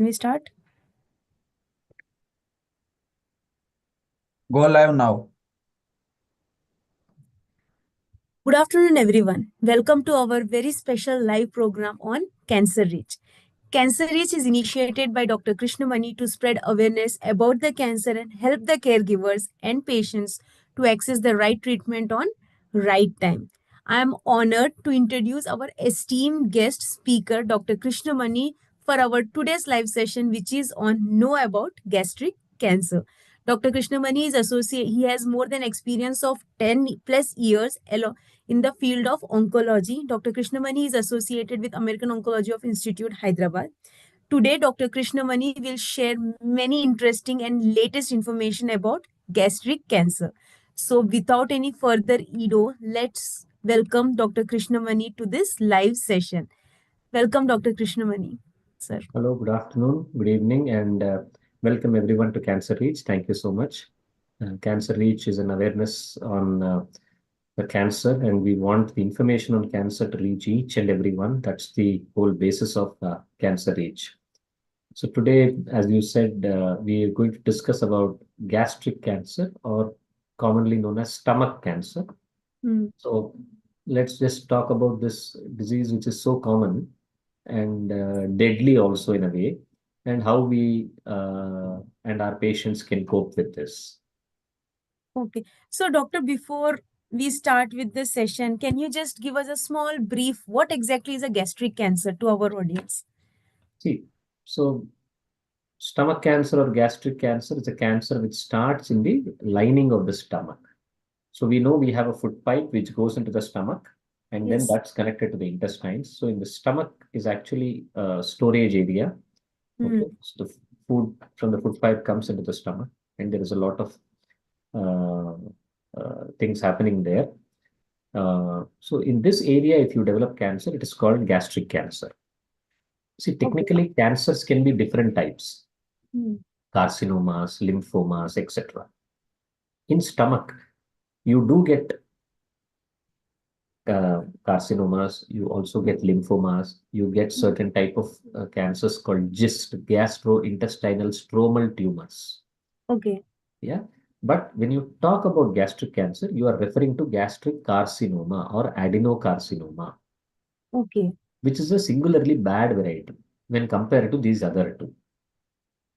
Can we start? Go live now. Good afternoon, everyone. Welcome to our very special live program on Cancer Reach. Cancer Reach is initiated by Dr. Krishnamani to spread awareness about the cancer and help the caregivers and patients to access the right treatment on right time. I am honored to introduce our esteemed guest speaker, Dr. Krishnamani, for our today's live session, which is on Know About Gastric Cancer. Dr. Krishnamani is associate. He has more than experience of 10 plus years in the field of oncology. Dr. Krishnamani is associated with American Oncology of Institute, Hyderabad. Today, Dr. Krishnamani will share many interesting and latest information about gastric cancer. So, without any further ado, let's welcome Dr. Krishnamani to this live session. Welcome, Dr. Krishnamani, sir. Hello, good afternoon, good evening, and welcome everyone to Cancer Reach. Thank you so much. Cancer Reach is an awareness on the cancer, and we want the information on cancer to reach each and everyone. That's the whole basis of Cancer Reach. So today, as you said, we are going to discuss about gastric cancer, or commonly known as stomach cancer. So let's just talk about this disease, which is so common and deadly also in a way, and how we and our patients can cope with this. Okay. So, doctor, before we start with this session, can you just give us a small brief? What exactly is a gastric cancer to our audience? See, so stomach cancer or gastric cancer is a cancer which starts in the lining of the stomach. So we know we have a food pipe which goes into the stomach, and then Yes. that's connected to the intestines. So in the stomach is actually a storage area. Okay, so the food from the food pipe comes into the stomach, and there is a lot of things happening there. So in this area, if you develop cancer, it is called gastric cancer. See, technically, cancers can be different types: carcinomas, lymphomas, etc. In stomach, you do get carcinomas, you also get lymphomas, you get certain type of cancers called GIST, gastrointestinal stromal tumors. Okay. Yeah. But when you talk about gastric cancer, you are referring to gastric carcinoma or adenocarcinoma, Okay. which is a singularly bad variety when compared to these other two.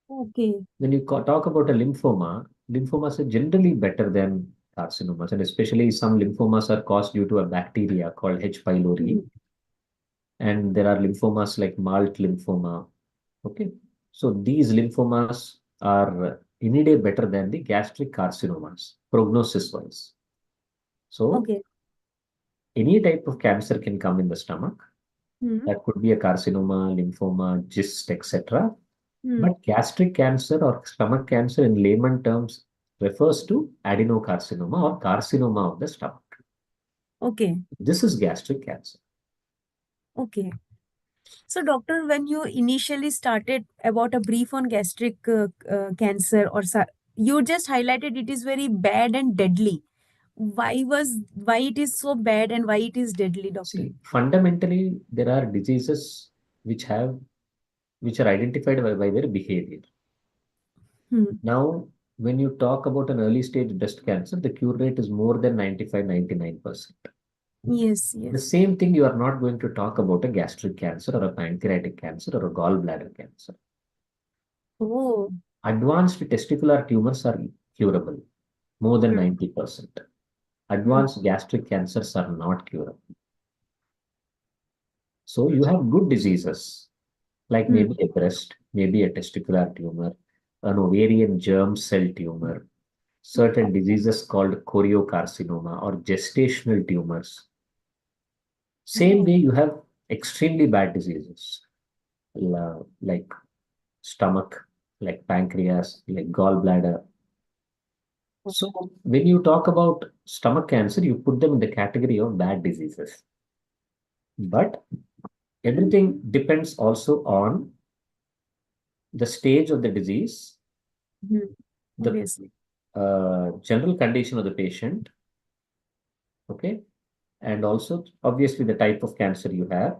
Okay. When you talk about a lymphoma, lymphomas are generally better than carcinomas, and especially some lymphomas are caused due to a bacteria called H. pylori. And there are lymphomas like Malt lymphoma. Okay. So these lymphomas are any day better than the gastric carcinomas, prognosis wise. So Okay. any type of cancer can come in the stomach. That could be a carcinoma, lymphoma, GIST, etc. But gastric cancer or stomach cancer in layman terms refers to adenocarcinoma or carcinoma of the stomach. Okay. This is gastric cancer. Okay. So, doctor, when you initially started about a brief on gastric cancer, you just highlighted it is very bad and deadly. Why it is so bad and why it is deadly, doctor? See, fundamentally, there are diseases which are identified by their behavior. Now, when you talk about an early stage breast cancer, the cure rate is more than 95-99%. Yes, The yes. same thing you are not going to talk about a gastric cancer or a pancreatic cancer or a gallbladder cancer. Oh, Advanced testicular tumors are curable, more than 90%. Advanced gastric cancers are not curable. So you have good diseases, like maybe a breast, maybe a testicular tumor, an ovarian germ cell tumor, certain diseases called choriocarcinoma or gestational tumors. Same way, you have extremely bad diseases like stomach, like pancreas, like gallbladder. So when you talk about stomach cancer, you put them in the category of bad diseases. But everything depends also on the stage of the disease, the obviously. general condition of the patient, okay, and also obviously the type of cancer you have,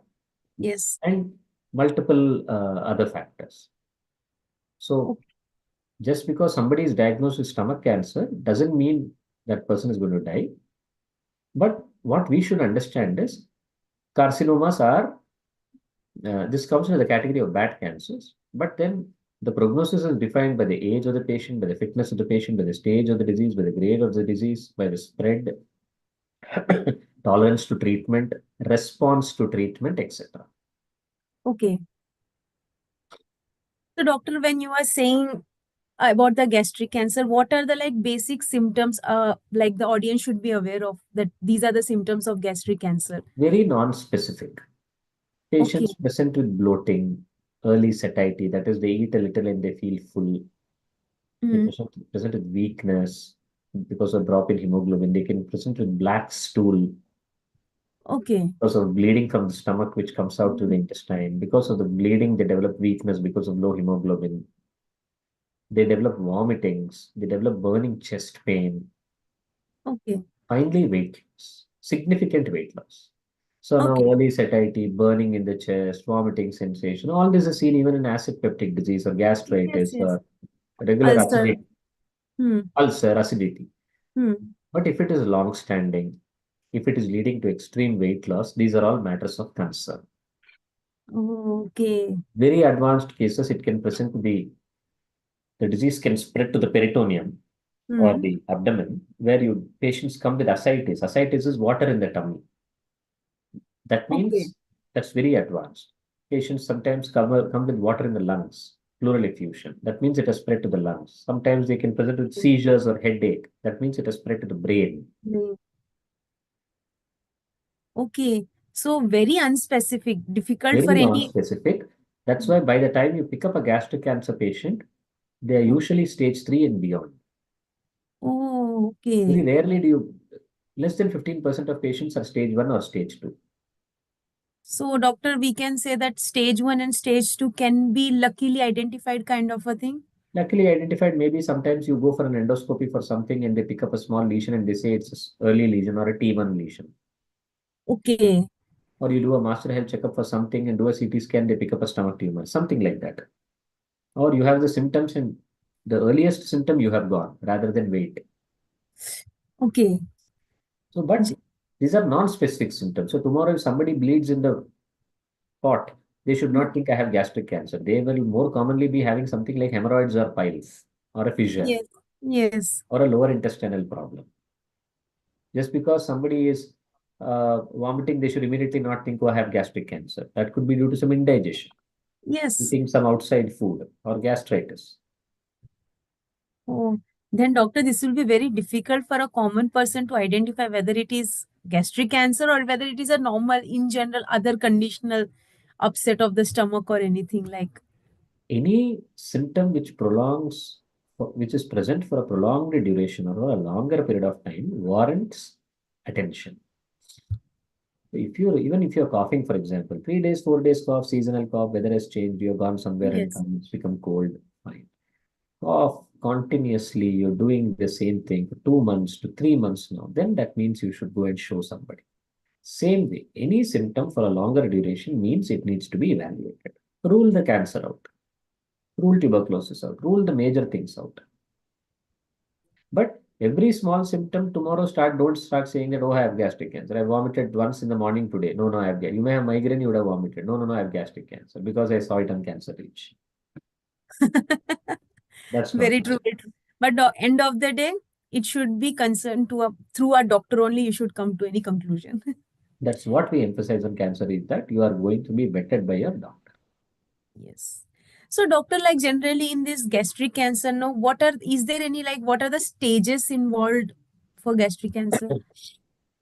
Yes. and multiple other factors. So Okay. just because somebody is diagnosed with stomach cancer doesn't mean that person is going to die. But what we should understand is carcinomas are, this comes into the category of bad cancers. But then the prognosis is defined by the age of the patient, by the fitness of the patient, by the stage of the disease, by the grade of the disease, by the spread, tolerance to treatment, response to treatment, etc. Okay. So, doctor, when you are saying about the gastric cancer, what are the like basic symptoms like the audience should be aware of that these are the symptoms of gastric cancer? Very non-specific. Okay. Patients present with bloating, early satiety, that is, they eat a little and they feel full. They Hmm. present with weakness because of drop in hemoglobin. They can present with black stool Okay. because of bleeding from the stomach, which comes out to the Hmm. intestine. Because of the bleeding, they develop weakness because of low hemoglobin. They develop vomitings. They develop burning chest pain. Okay. Finally, weight loss, significant weight loss. So now Okay. early satiety, burning in the chest, vomiting sensation, all this is seen even in acid peptic disease or Yes, gastritis yes. or regular Ulcer. acidity, Hmm. ulcer, acidity. Hmm. But if it is long standing, if it is leading to extreme weight loss, these are all matters of concern. Okay. Very advanced cases, it can present to the disease can spread to the peritoneum or Hmm. the abdomen, where you patients come with ascites. Ascites is water in the tummy. That Okay. means that's very advanced. Patients sometimes come with water in the lungs, pleural effusion. That means it has spread to the lungs. Sometimes they can present with seizures or headache. That means it has spread to the brain. Hmm. Okay. So very unspecific, difficult for Very any. non-specific. That's why by the time you pick up a gastric cancer patient, they are Okay. usually stage 3 and beyond. Oh, Very okay. rarely do you, less than 15% of patients are stage 1 or stage 2. So, doctor, we can say that stage one and stage two can be luckily identified kind of a thing. Luckily identified, maybe sometimes you go for an endoscopy for something and they pick up a small lesion and they say it's an early lesion or a T1 lesion. Okay. Or you do a master health checkup for something and do a CT scan, they pick up a stomach tumor, something like that. Or you have the symptoms and the earliest symptom you have gone rather than wait. Okay. So, but J- these are non-specific symptoms. So tomorrow if somebody bleeds in the pot, they should Hmm. not think I have gastric cancer. They will more commonly be having something like hemorrhoids or piles or a fissure Yes. Yes. or a lower intestinal problem. Just because somebody is vomiting, they should immediately not think, oh, I have gastric cancer. That could be due to some indigestion, Yes. eating some outside food, or gastritis. Oh, then, doctor, this will be very difficult for a common person to identify whether it is gastric cancer or whether it is a normal, in general, other conditional upset of the stomach or anything like. Any symptom which prolongs, which is present for a prolonged duration or a longer period of time warrants attention. If you're even if you're coughing, for example, 3 days, 4 days cough, seasonal cough, weather has changed, you've gone somewhere and Yes. come, it's become cold, fine. Cough continuously, you're doing the same thing for 2 months to 3 months now, then that means you should go and show somebody. Same way, any symptom for a longer duration means it needs to be evaluated. Rule the cancer out, rule tuberculosis out, rule the major things out. But every small symptom tomorrow don't start saying that, oh, I have gastric cancer. I vomited once in the morning today. No, no, I have you may have migraine, you would have vomited. No, no, no, I have gastric cancer because I saw it on Cancer Reach. That's not Very true. true. Very true. But the end of the day, it should be concerned to a through a doctor only. You should come to any conclusion. That's what we emphasize on cancer is that you are going to be vetted by your doctor. Yes. So, doctor, like generally in this gastric cancer, no, is there any like what are the stages involved for gastric cancer?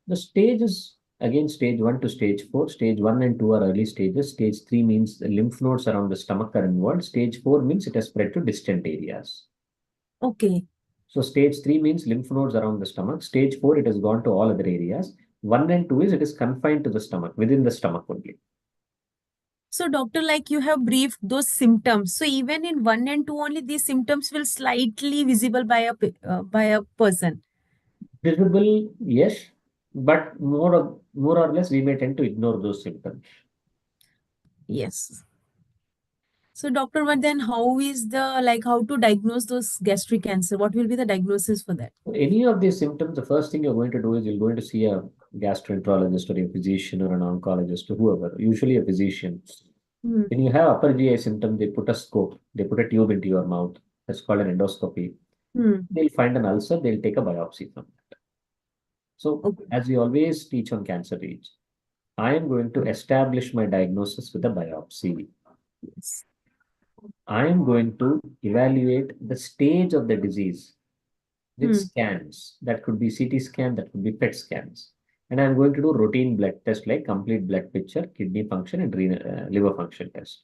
The stage is again stage 1 to stage 4. Stage 1 and 2 are early stages. Stage 3 means the lymph nodes around the stomach are involved. Stage 4 means it has spread to distant areas. Okay. So stage 3 means lymph nodes around the stomach. Stage 4, it has gone to all other areas. 1 and 2 is it is confined to the stomach, within the stomach only. So, doctor, like you have briefed those symptoms. So, even in one and two only, these symptoms will slightly visible by a person. Visible, yes, but more or less we may tend to ignore those symptoms. Yes. So, doctor, but then how is how to diagnose those gastric cancer? What will be the diagnosis for that? Any of these symptoms, the first thing you're going to do is you're going to see a gastroenterologist or a physician or an oncologist or whoever, usually a physician. Hmm. When you have upper GI symptom, they put a scope, they put a tube into your mouth. That's called an endoscopy. Hmm. They'll find an ulcer, they'll take a biopsy from that. So, Okay. as we always teach on Cancer Reach, I am going to establish my diagnosis with a biopsy. Yes. I am going to evaluate the stage of the disease with Hmm. scans. That could be CT scan, that could be PET scans. And I'm going to do routine blood test like complete blood picture, kidney function, and liver function test.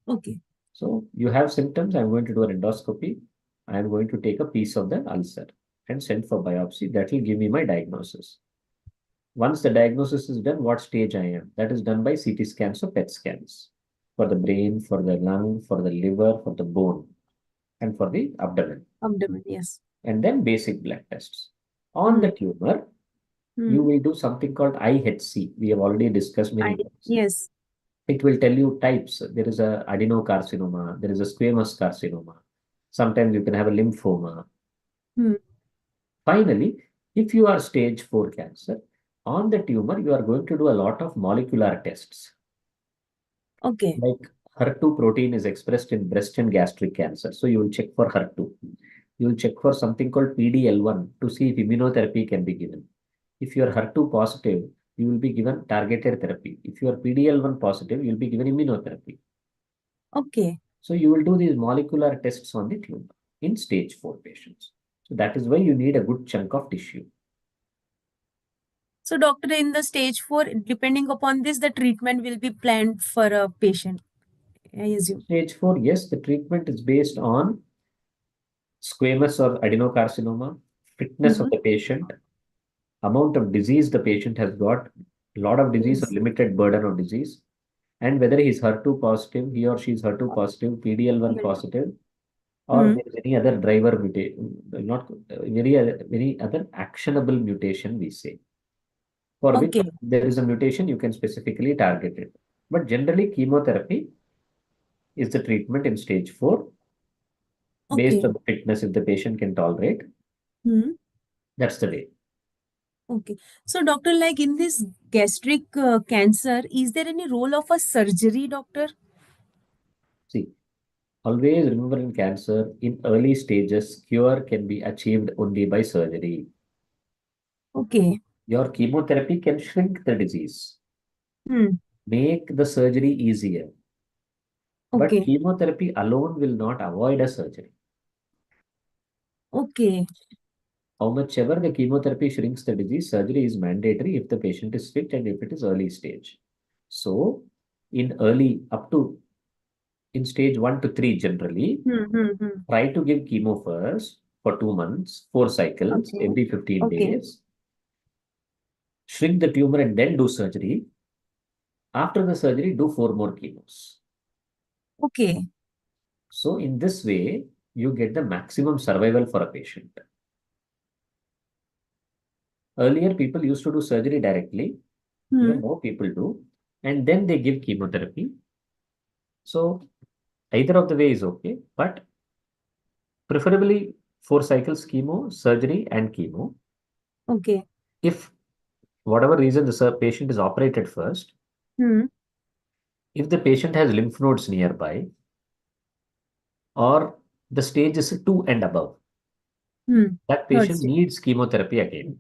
Okay. So you have symptoms. I'm going to do an endoscopy. I'm going to take a piece of the ulcer and send for biopsy. That will give me my diagnosis. Once the diagnosis is done, what stage I am, that is done by CT scans or PET scans for the brain, for the lung, for the liver, for the bone, and for the abdomen. Abdomen. Yes. And then basic blood tests. On Hmm. the tumor, you Hmm. will do something called IHC. We have already discussed many times. Yes. It will tell you types. There is a adenocarcinoma, there is a squamous carcinoma. Sometimes you can have a lymphoma. Hmm. Finally, if you are stage 4 cancer, on the tumor, you are going to do a lot of molecular tests. Okay. Like HER2 protein is expressed in breast and gastric cancer. So you will check for HER2. You will check for something called PDL1 to see if immunotherapy can be given. If you are HER2 positive, you will be given targeted therapy. If you are PDL1 positive, you will be given immunotherapy. Okay. So you will do these molecular tests on the tumor in stage 4 patients. So that is why you need a good chunk of tissue. So, doctor, in the stage 4, depending upon this, the treatment will be planned for a patient, I assume. Stage 4, yes, the treatment is based on squamous or adenocarcinoma, fitness of Hmm. the patient, amount of disease the patient has got, lot of disease or Yes. limited burden of disease, and whether he is HER2 positive, he or she is HER2 positive, PDL1 Well, positive, or hmm. there is any other driver mutation, not very other actionable mutation, we say, for which Okay. there is a mutation, you can specifically target it. But generally, chemotherapy is the treatment in stage 4 based Okay. on the fitness if the patient can tolerate. Hmm. That's the way. Okay. So, doctor, like in this gastric cancer, is there any role of a surgery, doctor? See, always remember in cancer, in early stages, cure can be achieved only by surgery. Okay. Your chemotherapy can shrink the disease, Hmm. make the surgery easier. But Okay. chemotherapy alone will not avoid a surgery. Okay. How much ever the chemotherapy shrinks the disease, surgery is mandatory if the patient is fit and if it is early stage. So, in early, up to in stage 1 to 3, generally, Hmm. Hmm. Hmm. try to give chemo first for 2 months, 4 cycles, Okay. every 15 Okay. days, shrink the tumor and then do surgery. After the surgery, do 4 more chemos. Okay. So, in this way, you get the maximum survival for a patient. Earlier, people used to do surgery directly. Hmm. Even more people do. And then they give chemotherapy. So, either of the way is okay. But preferably 4 cycles chemo, surgery, and chemo. Okay. If whatever reason the patient is operated first, Hmm. if the patient has lymph nodes nearby or the stage is 2 and above, Hmm. that Third patient stage. needs chemotherapy again.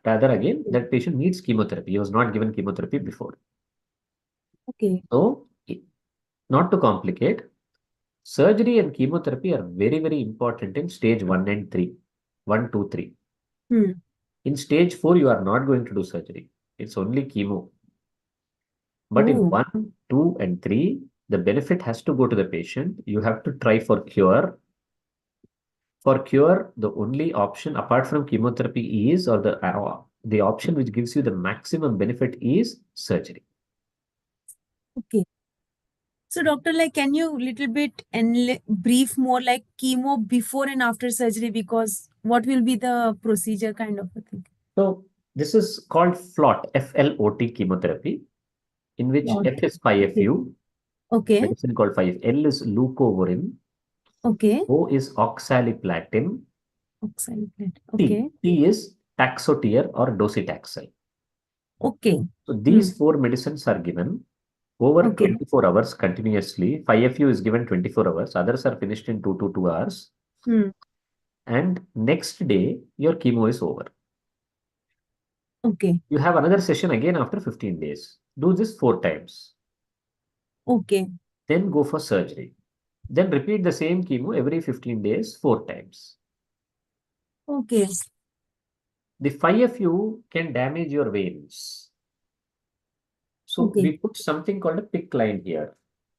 Rather, again, Okay. that patient needs chemotherapy. He was not given chemotherapy before. Okay. So, not to complicate, surgery and chemotherapy are very, very important in stage 1 and 3. 1, 2, 3. Hmm. In stage 4, you are not going to do surgery. It's only chemo. But in Oh. 1, 2, and 3, the benefit has to go to the patient. You have to try for cure. For cure, the only option apart from chemotherapy is, or the option which gives you the maximum benefit is surgery. Okay. So, doctor, like, can you little bit and brief more like chemo before and after surgery? Because what will be the procedure kind of a thing? So this is called FLOT, FLOT chemotherapy, in which Lot. F is Okay. 5FU, Okay. medicine called 5. L is leucovorin. Okay. O is oxaliplatin. Oxaliplate. T. Okay. T is taxotere or docetaxel. Okay. So Hmm. these four medicines are given over Okay. 24 hours continuously. 5FU is given 24 hours. Others are finished in 2 to 2 hours. Hmm. And next day, your chemo is over. Okay. You have another session again after 15 days. Do this 4 times. Okay. Then go for surgery. Then repeat the same chemo every 15 days, 4 times. Okay. The 5FU can damage your veins. So Okay. we put something called a PICC line here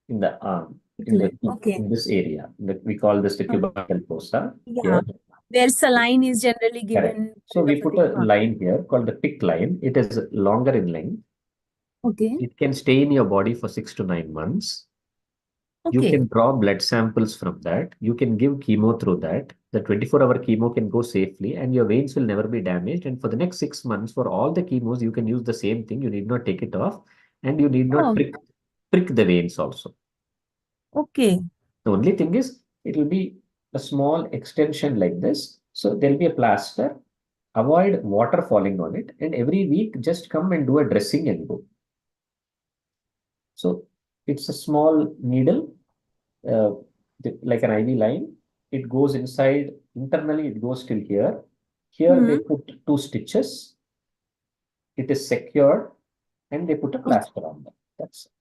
in the arm, Decline. Okay. in this area. We call this the Okay. cubital fossa Yeah. here. Where saline is generally Correct. given, So kind we of a put thing. a Huh. line here called the PICC line. It is longer in length. Okay. It can stay in your body for 6 to 9 months. You Okay. can draw blood samples from that. You can give chemo through that. The 24-hour chemo can go safely and your veins will never be damaged. And for the next 6 months, for all the chemos, you can use the same thing. You need not take it off and you need not Oh, prick the veins also. okay. The only thing is, it will be a small extension like this. So there'll be a plaster. Avoid water falling on it. And every week, just come and do a dressing and go. So it's a small needle, uh, like an IV line. It goes inside, internally, it goes till here. Here they Hmm. put 2 stitches. It is secured and they put a Okay. plaster on that. That's it.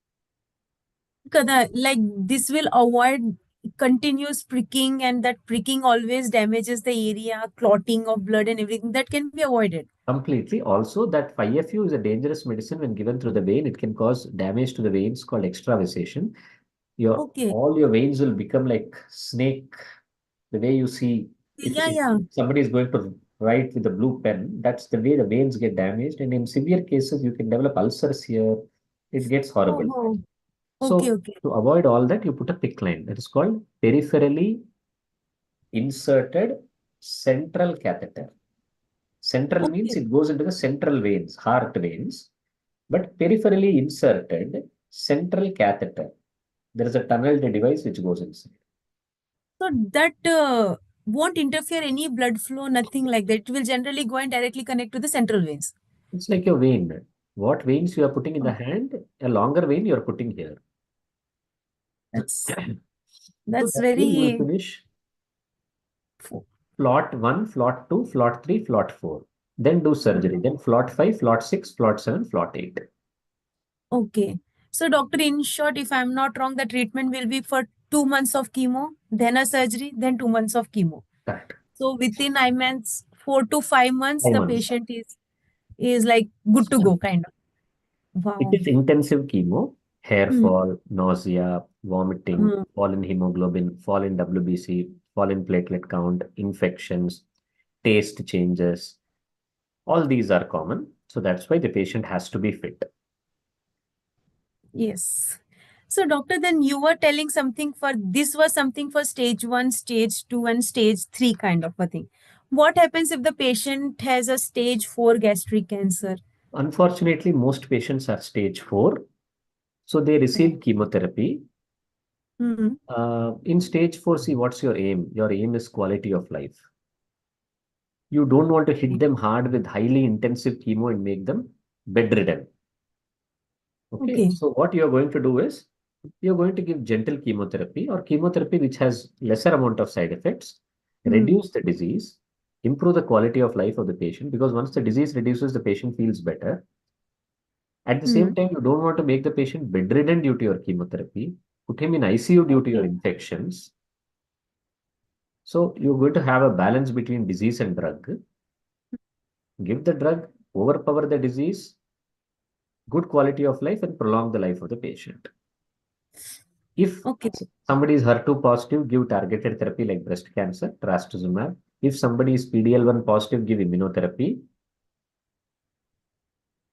Kada, like this will avoid continuous pricking, and that pricking always damages the area, clotting of blood and everything that can be avoided. Completely. Also, that 5FU is a dangerous medicine when given through the vein. It can cause damage to the veins called extravasation. Your Okay. all your veins will become like snake. The way you see, Yeah, yeah. if somebody is going to write with a blue pen, that's the way the veins get damaged. And in severe cases, you can develop ulcers here. It gets Oh, horrible. oh. Okay, So okay. to avoid all that, you put a PICC line. That is called peripherally inserted central catheter. Central means Okay. it goes into the central veins, heart veins, but peripherally inserted central catheter. There is a tunneled device which goes inside. So that won't interfere any blood flow, nothing like that. It will generally go and directly connect to the central veins. It's like a vein. What veins you are putting in the Oh, hand, a longer vein you are putting here. that's So that's that way you will very finish plot 1, plot 2, plot 3, plot 4. Then do surgery. Then plot 5, plot 6, plot 7, plot 8. okay. So, doctor, in short, if I'm not wrong, the treatment will be for 2 months of chemo, then a surgery, then 2 months of chemo. Correct. So within 9 months, 4 to 5 months, 5 the months. patient is like good to go, kind of. It Wow. is intensive chemo, hair Hmm. fall, nausea, vomiting, Hmm. fall in hemoglobin, fall in WBC, fall in platelet count, infections, taste changes. All these are common. So that's why the patient has to be fit. Yes. So, doctor, then you were telling something for this was something for stage one, stage two, and stage three kind of a thing. What happens if the patient has a stage four gastric cancer? Unfortunately, most patients are stage 4. So they receive chemotherapy. Mm-hmm. In stage 4, see what's your aim? Your aim is quality of life. You don't want to hit them hard with highly intensive chemo and make them bedridden. Okay, Okay. so what you're going to do is you're going to give gentle chemotherapy or chemotherapy which has lesser amount of side effects, Hmm. reduce the disease, improve the quality of life of the patient because once the disease reduces, the patient feels better. At the Hmm. same time, you don't want to make the patient bedridden due to your chemotherapy, put him in ICU due to your Okay. infections. So you're going to have a balance between disease and drug. Give the drug, overpower the disease, good quality of life, and prolong the life of the patient. If Okay. somebody is HER2 positive, give targeted therapy like breast cancer, trastuzumab. If somebody is PDL1 positive, give immunotherapy.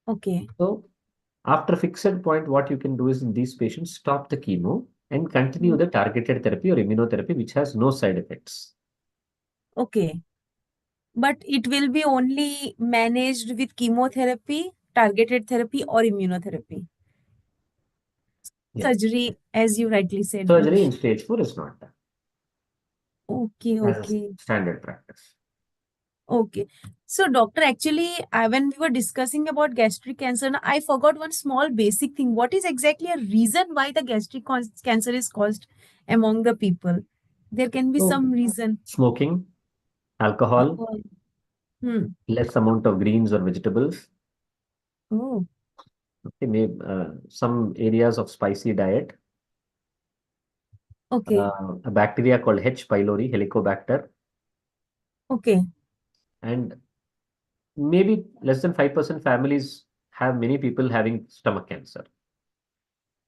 Okay. So after fixed point, what you can do is in these patients, stop the chemo and continue Hmm. the targeted therapy or immunotherapy, which has no side effects. Okay. But it will be only managed with chemotherapy, targeted therapy, or immunotherapy. Yeah. surgery, as you rightly said. Surgery in stage 4 is not done Okay, as a okay. standard practice. Okay. So, doctor, actually, when we were discussing about gastric cancer, I forgot one small basic thing. What is exactly a reason why the cancer is caused among the people? There can be So, some reason. smoking, alcohol, Oh, hmm. less amount of greens or vegetables, Oh, okay, some areas of spicy diet, okay. a bacteria called H. pylori, Helicobacter, Okay. and maybe less than 5% families have many people having stomach cancer.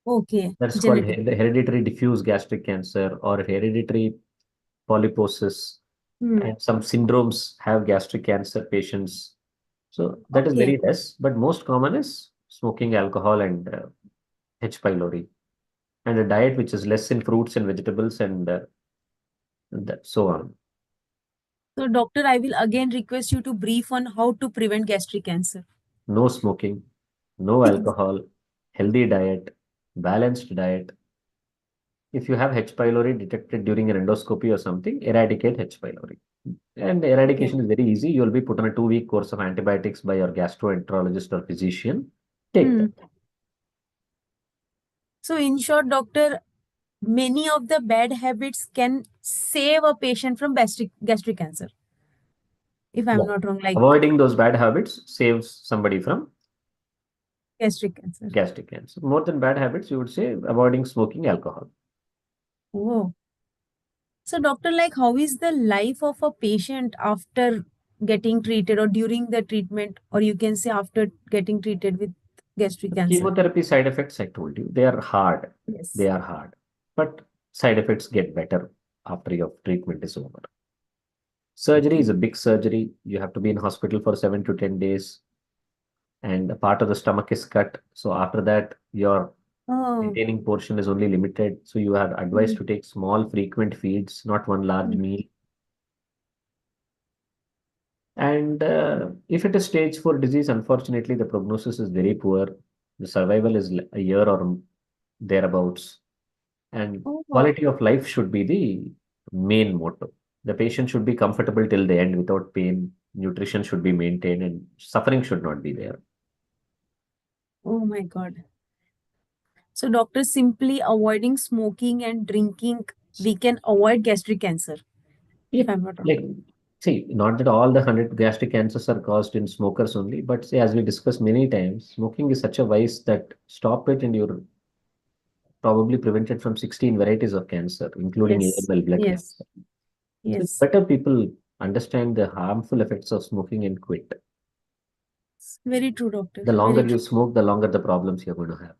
Okay. That's called Genetic. hereditary diffuse gastric cancer or hereditary polyposis. Hmm. And some syndromes have gastric cancer patients. So that is Okay. very less, but most common is smoking, alcohol, and H. pylori, and a diet which is less in fruits and vegetables and so on. So, doctor, I will again request you to brief on how to prevent gastric cancer. No smoking, no alcohol, healthy diet, balanced diet. If you have H. pylori detected during an endoscopy or something, eradicate H. pylori. And Okay. eradication is very easy. You'll be put on a 2-week course of antibiotics by your gastroenterologist or physician. Take that. Hmm. So, in short, doctor, many of the bad habits can save a patient from gastric cancer, if I'm Yeah. not wrong, like Avoiding those bad habits saves somebody from gastric cancer. gastric cancer. More than bad habits, you would say avoiding smoking, alcohol. Oh, so doctor, like, how is the life of a patient after getting treated or during the treatment, or you can say after getting treated with gastric The cancer? chemotherapy side effects, I told you, they are hard. They Yes. are hard. But side effects get better after your treatment is over. Surgery Okay. is a big surgery. You have to be in hospital for 7 to 10 days, and a part of the stomach is cut. So after that, your Oh. retaining portion is only limited. So you are Hmm. advised to take small, frequent feeds, not one large Hmm. meal. And if it is stage 4 disease, unfortunately, the prognosis is very poor. The survival is a year or thereabouts. And Oh. quality of life should be the main motto. The patient should be comfortable till the end without pain. Nutrition should be maintained and suffering should not be there. Oh my God. So doctor, simply avoiding smoking and drinking, we can avoid gastric cancer, if Yep. I'm not wrong. Like, see, not that all the 100 gastric cancers are caused in smokers only, but say, as we discussed many times, smoking is such a vice that stop it and you're probably prevented from 16 varieties of cancer, including Yes. AML blood Yes. cancer. So it's Yes. better people understand the harmful effects of smoking and quit. Very true, doctor. The longer Very you true. smoke, the longer the problems you're going to have.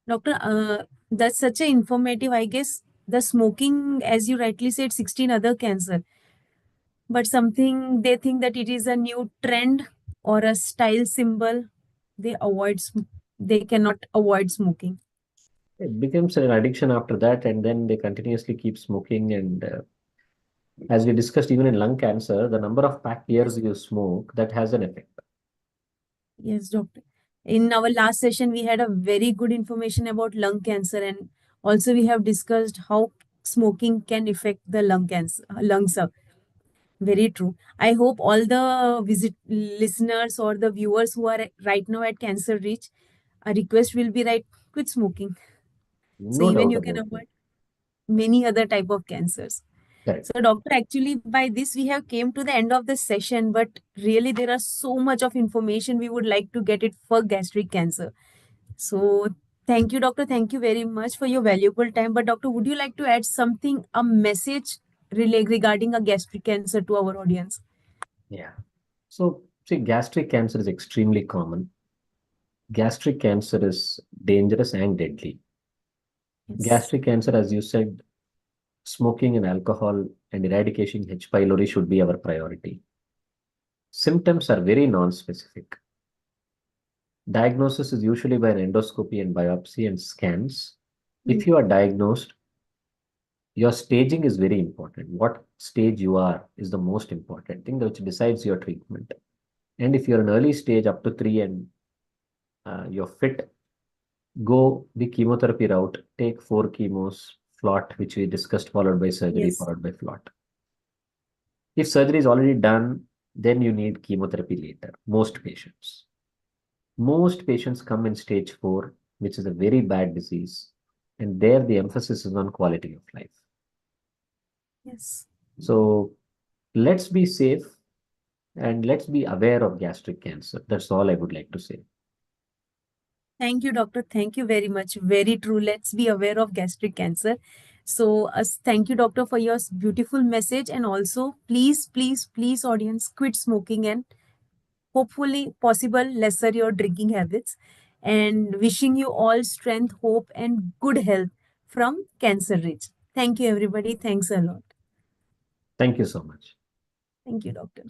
Doctor, that's such a informative. I guess the smoking, as you rightly said, 16 other cancer, but something they think that it is a new trend or a style symbol. They they cannot avoid smoking. It becomes an addiction after that, and then they continuously keep smoking. And as we discussed, even in lung cancer, the number of pack years Yes. you smoke, that has an effect. Yes, doctor. In our last session, we had a very good information about lung cancer, and also we have discussed how smoking can affect the lungs. Very true. I hope all the visit listeners or the viewers who are right now at Cancer Reach, a request will be right, quit smoking. So No even doubt you can about it. avoid many other type of cancers. Correct. So doctor, actually by this we have came to the end of the session, but really there are so much of information we would like to get it for gastric cancer. So thank you, doctor. Thank you very much for your valuable time. But doctor, would you like to add something, a message regarding a gastric cancer to our audience? Yeah. So, see, gastric cancer is extremely common. Gastric cancer is dangerous and deadly. Yes. Gastric cancer, as you said, smoking and alcohol and eradication H. pylori should be our priority. Symptoms are very non-specific. Diagnosis is usually by an endoscopy and biopsy and scans. Mm. If you are diagnosed, your staging is very important. What stage you are is the most important thing which decides your treatment. And if you're an early stage up to 3 and you're fit, go the chemotherapy route, take 4 chemos, flot, which we discussed, followed by surgery, Yes. followed by flot. If surgery is already done, then you need chemotherapy later. Most patients. Most patients come in stage 4, which is a very bad disease. And there the emphasis is on quality of life. Yes. So let's be safe and let's be aware of gastric cancer. That's all I would like to say. Thank you, doctor. Thank you very much. Very true. Let's be aware of gastric cancer. So, thank you, doctor, for your beautiful message. And also, please, please, please, audience, quit smoking and hopefully, possible, lesser your drinking habits. And wishing you all strength, hope, and good health from Cancer Rich. Thank you, everybody. Thanks a lot. Thank you so much. Thank you, doctor.